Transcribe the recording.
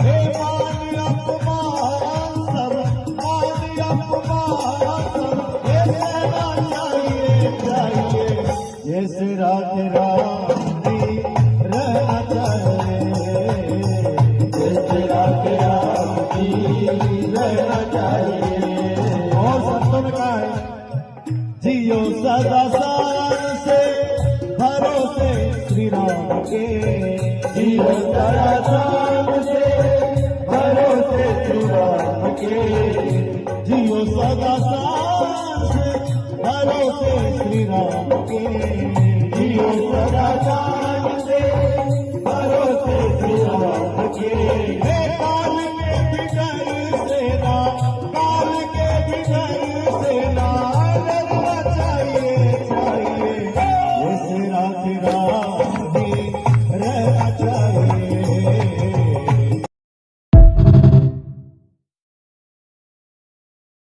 हे मान अपमान सब, मान अपमान सब, ये सहना चाहिए, ये सिरा तेरा रहना चाहिए, ये सिरा तेरा रहना चाहिए। और संतों ने कहा है, जियो सदा शान से भरोसे श्री राम के, जियो सदा शान से भरोसे श्री राम के, जियो सदा शान से भरोसे श्री राम के।